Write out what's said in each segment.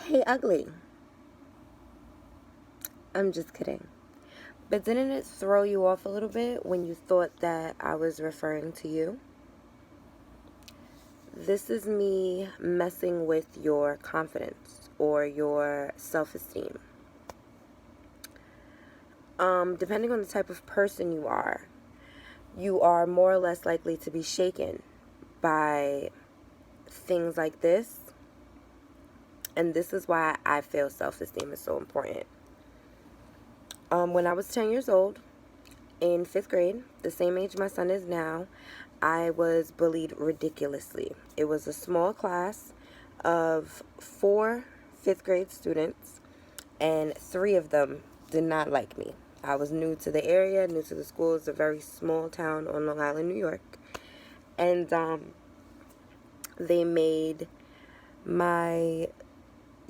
Hey, ugly. I'm just kidding. But didn't it throw you off a little bit when you thought that I was referring to you? This is me messing with your confidence or your self-esteem. Depending on the type of person you are more or less likely to be shaken by things like this. And this is why I feel self-esteem is so important. When I was 10 years old, in 5th grade, the same age my son is now, I was bullied ridiculously. It was a small class of 4 5th grade students, and 3 of them did not like me. I was new to the area, new to the school. It's a very small town on Long Island, New York. And they made my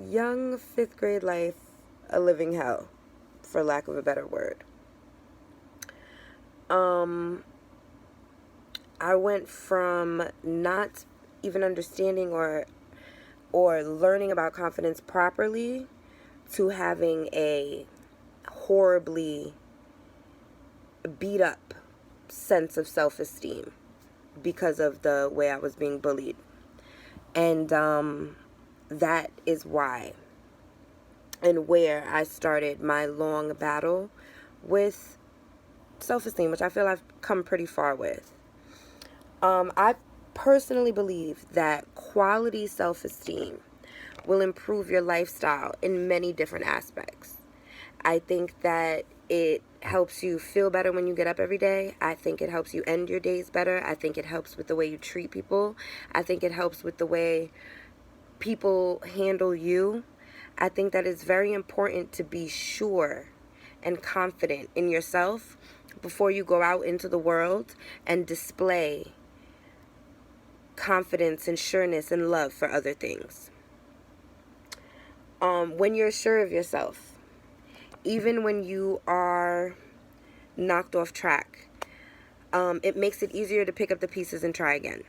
young 5th grade life a living hell, for lack of a better word. I went from not even understanding or learning about confidence properly to having a horribly beat up sense of self-esteem because of the way I was being bullied. And that is why and where I started my long battle with self-esteem, which I feel I've come pretty far with. I personally believe that quality self-esteem will improve your lifestyle in many different aspects. I think that it helps you feel better when you get up every day. I think it helps you end your days better. I think it helps with the way you treat people. I think it helps with the way people handle you. I think that it's very important to be sure and confident in yourself before you go out into the world and display confidence and sureness and love for other things. When you're sure of yourself, even when you are knocked off track, it makes it easier to pick up the pieces and try again.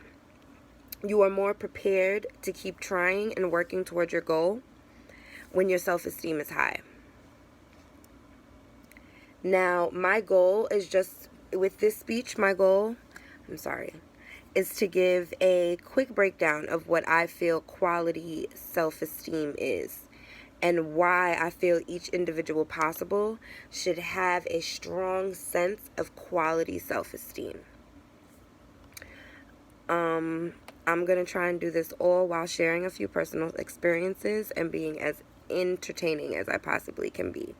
You are more prepared to keep trying and working toward your goal when your self-esteem is high. Now, my goal is just, with this speech, is to give a quick breakdown of what I feel quality self-esteem is and why I feel each individual possible should have a strong sense of quality self-esteem. I'm going to try and do this all while sharing a few personal experiences and being as entertaining as I possibly can be.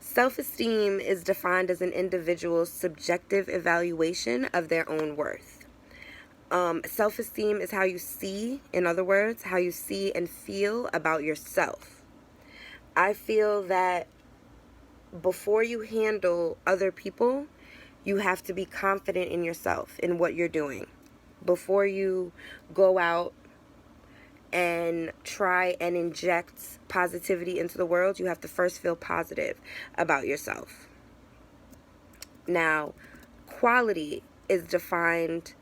Self-esteem is defined as an individual's subjective evaluation of their own worth. Self-esteem is how you see, in other words, how you see and feel about yourself. I feel that before you handle other people, you have to be confident in yourself, in what you're doing. Before you go out and try and inject positivity into the world, you have to first feel positive about yourself. Now, quality is defined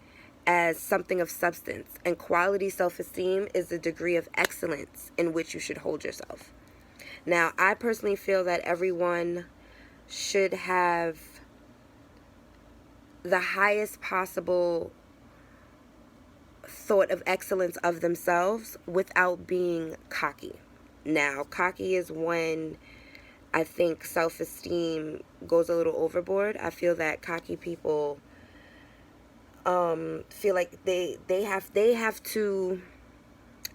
as something of substance, and quality self-esteem is the degree of excellence in which you should hold yourself. Now, I personally feel that everyone should have the highest possible thought of excellence of themselves without being cocky. Now, cocky is when I think self-esteem goes a little overboard. I feel that cocky people feel like they have to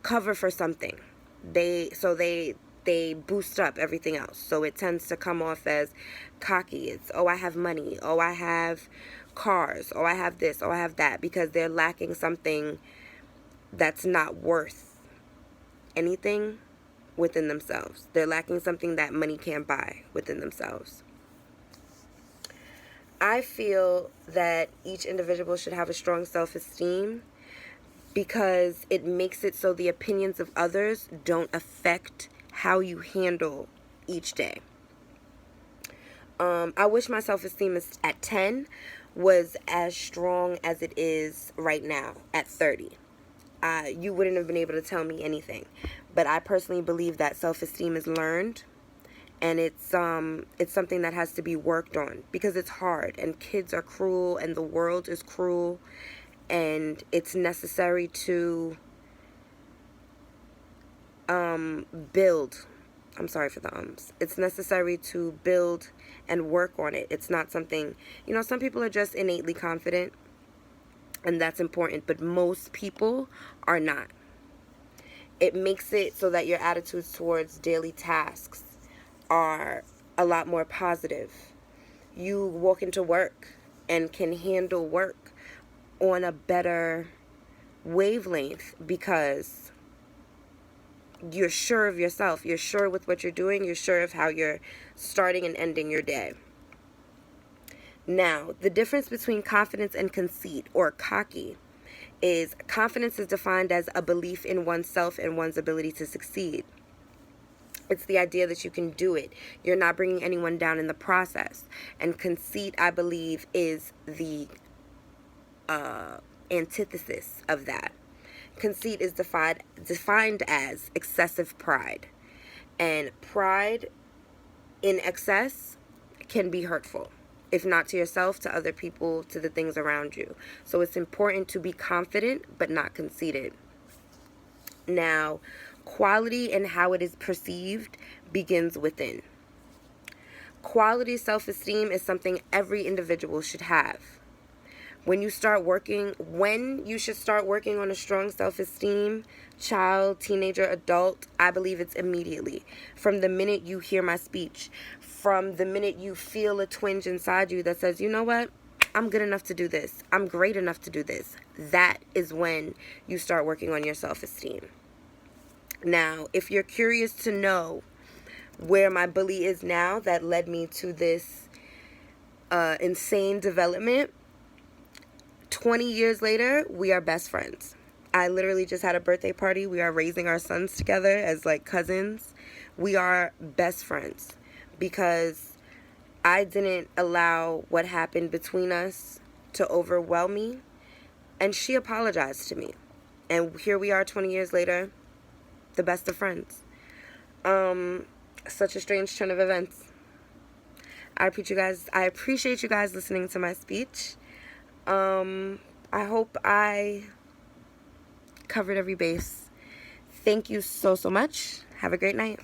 cover for something. They boost up everything else. So it tends to come off as cocky. It's, oh, I have money. Oh, I have cars. Oh, I have this. Oh, I have that. Because they're lacking something that's not worth anything within themselves. They're lacking something that money can't buy within themselves. I feel that each individual should have a strong self-esteem because it makes it so the opinions of others don't affect how you handle each day. I wish my self-esteem at 10 was as strong as it is right now at 30. you wouldn't have been able to tell me anything. But I personally believe that self-esteem is learned, and it's something that has to be worked on, because it's hard, and kids are cruel, and the world is cruel, and it's necessary to build. I'm sorry for the ums. It's necessary to build and work on it. It's not something, some people are just innately confident, and that's important, but most people are not. It makes it so that your attitudes towards daily tasks are a lot more positive. You walk into work and can handle work on a better wavelength because you're sure of yourself. You're sure with what you're doing. You're sure of how you're starting and ending your day. Now, the difference between confidence and conceit, or cocky, is confidence is defined as a belief in oneself and one's ability to succeed. It's the idea that you can do it. You're not bringing anyone down in the process. And conceit, I believe, is the antithesis of that. Conceit is defined as excessive pride. And pride in excess can be hurtful, if not to yourself, to other people, to the things around you. So it's important to be confident but not conceited. Now, quality and how it is perceived begins within. Quality self-esteem is something every individual should have. When you should start working on a strong self-esteem, child, teenager, adult, I believe it's immediately. From the minute you hear my speech, from the minute you feel a twinge inside you that says, you know what, I'm good enough to do this, I'm great enough to do this, that is when you start working on your self-esteem. Now, if you're curious to know where my bully is now that led me to this insane development, 20 years later, we are best friends. I literally just had a birthday party. We are raising our sons together as like cousins. We are best friends because I didn't allow what happened between us to overwhelm me, and she apologized to me. And here we are 20 years later, the best of friends. Such a strange turn of events. I appreciate you guys listening to my speech. I hope I covered every base. Thank you so much. Have a great night.